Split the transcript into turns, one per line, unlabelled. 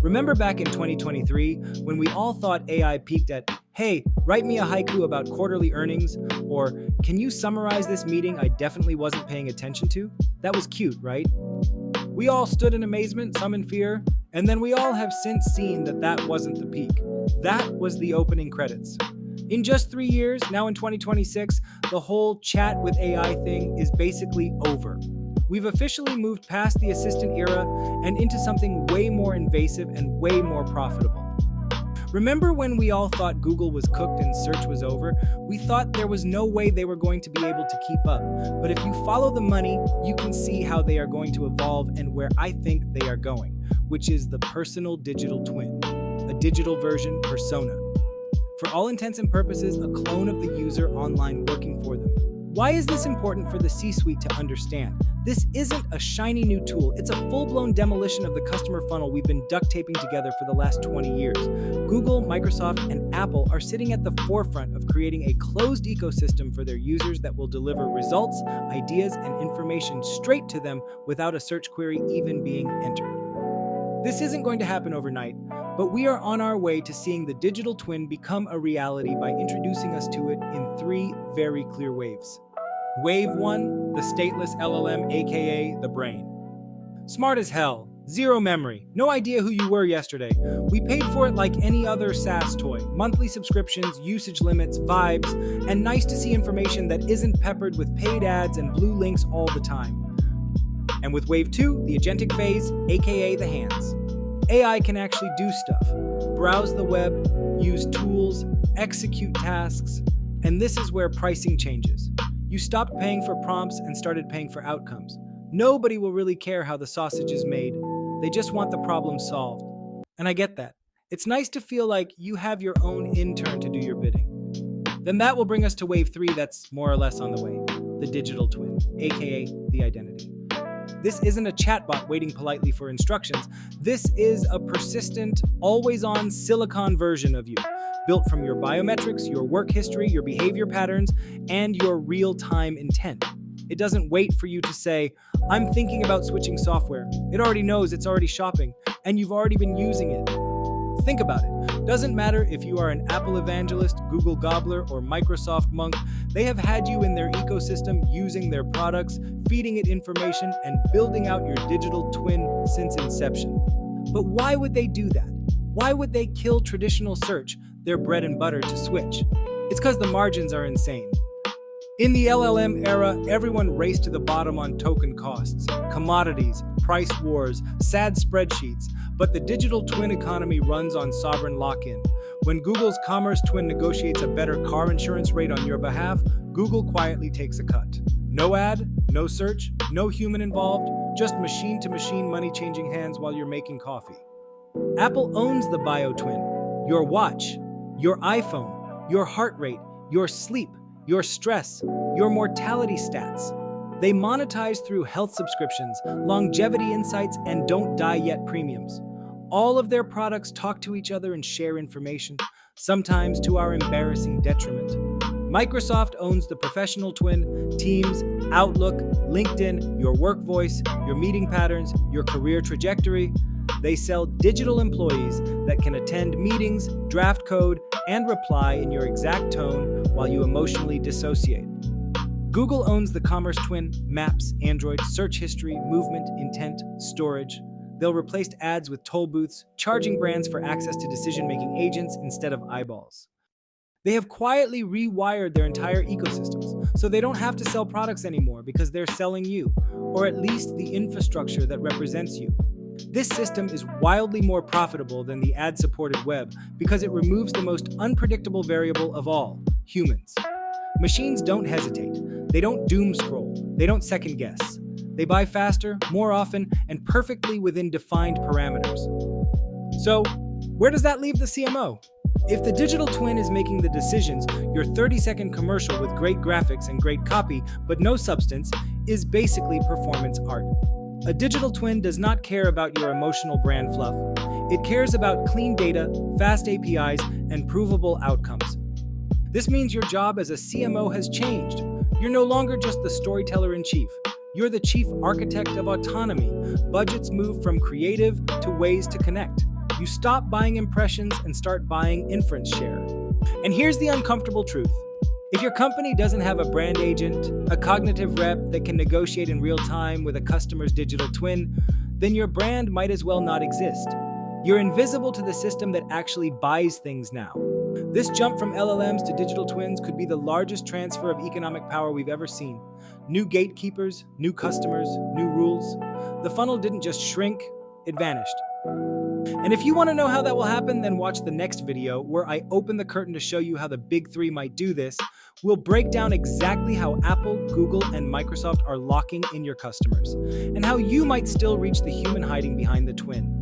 Remember back in 2023 when we all thought AI peaked at, hey, write me a haiku about quarterly earnings, or can you summarize this meeting I definitely wasn't paying attention to? That was cute, right? We all stood in amazement, some in fear, and then we all have since seen that that wasn't the peak. That was the opening credits. In just 3 years, now in 2026, the whole chat with AI thing is basically over. We've officially moved past the assistant era and into something way more invasive and way more profitable. Remember when we all thought Google was cooked and search was over? We thought there was no way they were going to be able to keep up. But if you follow the money, you can see how they are going to evolve and where I think they are going, which is the personal digital twin, a digital version persona. For all intents and purposes, a clone of the user online working for them. Why is this important for the C-suite to understand? This isn't a shiny new tool, it's a full-blown demolition of the customer funnel we've been duct taping together for the last 20 years. Google, Microsoft, and Apple are sitting at the forefront of creating a closed ecosystem for their users that will deliver results, ideas, and information straight to them without a search query even being entered. This isn't going to happen overnight, but we are on our way to seeing the digital twin become a reality by introducing us to it in 3 very clear waves. Wave 1, the stateless LLM, aka the brain. Smart as hell, zero memory, no idea who you were yesterday. We paid for it like any other SaaS toy, monthly subscriptions, usage limits, vibes, and nice to see information that isn't peppered with paid ads and blue links all the time. And with Wave 2, the Agentic phase, aka the hands. AI can actually do stuff, browse the web, use tools, execute tasks, and this is where pricing changes. You stopped paying for prompts and started paying for outcomes. Nobody will really care how the sausage is made. They just want the problem solved. And I get that. It's nice to feel like you have your own intern to do your bidding. Then that will bring us to Wave 3 that's more or less on the way, the digital twin, aka the identity. This isn't a chatbot waiting politely for instructions. This is a persistent, always-on silicon version of you, built from your biometrics, your work history, your behavior patterns, and your real-time intent. It doesn't wait for you to say, I'm thinking about switching software. It already knows it's already shopping, and you've already been using it. Think about it. Doesn't matter if you are an Apple evangelist, Google gobbler, or Microsoft monk, they have had you in their ecosystem using their products, feeding it information, and building out your digital twin since inception. But why would they do that? Why would they kill traditional search, their bread and butter, to switch? It's because the margins are insane. In the LLM era, everyone raced to the bottom on token costs, commodities, price wars, sad spreadsheets, but the digital twin economy runs on sovereign lock-in. When Google's commerce twin negotiates a better car insurance rate on your behalf, Google quietly takes a cut. No ad, no search, no human involved, just machine-to-machine money changing hands while you're making coffee. Apple owns the bio twin, your watch, your iPhone, your heart rate, your sleep, your stress, your mortality stats. They monetize through health subscriptions, longevity insights, and don't die yet premiums. All of their products talk to each other and share information, sometimes to our embarrassing detriment. Microsoft owns the professional twin, Teams, Outlook, LinkedIn, your work voice, your meeting patterns, your career trajectory. They sell digital employees that can attend meetings, draft code, and reply in your exact tone while you emotionally dissociate. Google owns the commerce twin, Maps, Android, search history, movement, intent, storage. They'll replace ads with toll booths, charging brands for access to decision-making agents instead of eyeballs. They have quietly rewired their entire ecosystems, so they don't have to sell products anymore because they're selling you, or at least the infrastructure that represents you. This system is wildly more profitable than the ad-supported web because it removes the most unpredictable variable of all, humans. Machines don't hesitate. They don't doom scroll. They don't second guess. They buy faster, more often, and perfectly within defined parameters. So, where does that leave the CMO? If the digital twin is making the decisions, your 30-second commercial with great graphics and great copy, but no substance, is basically performance art. A digital twin does not care about your emotional brand fluff. It cares about clean data, fast APIs, and provable outcomes. This means your job as a CMO has changed. You're no longer just the storyteller-in-chief. You're the chief architect of autonomy. Budgets move from creative to ways to connect. You stop buying impressions and start buying Inference Share. And here's the uncomfortable truth. If your company doesn't have a brand agent, a cognitive rep that can negotiate in real time with a customer's digital twin, then your brand might as well not exist. You're invisible to the system that actually buys things now. This jump from LLMs to digital twins could be the largest transfer of economic power we've ever seen. New gatekeepers, new customers, new rules. The funnel didn't just shrink, it vanished. And if you want to know how that will happen, then watch the next video where I open the curtain to show you how the big three might do this. We'll break down exactly how Apple, Google, and Microsoft are locking in your customers, and how you might still reach the human hiding behind the twin.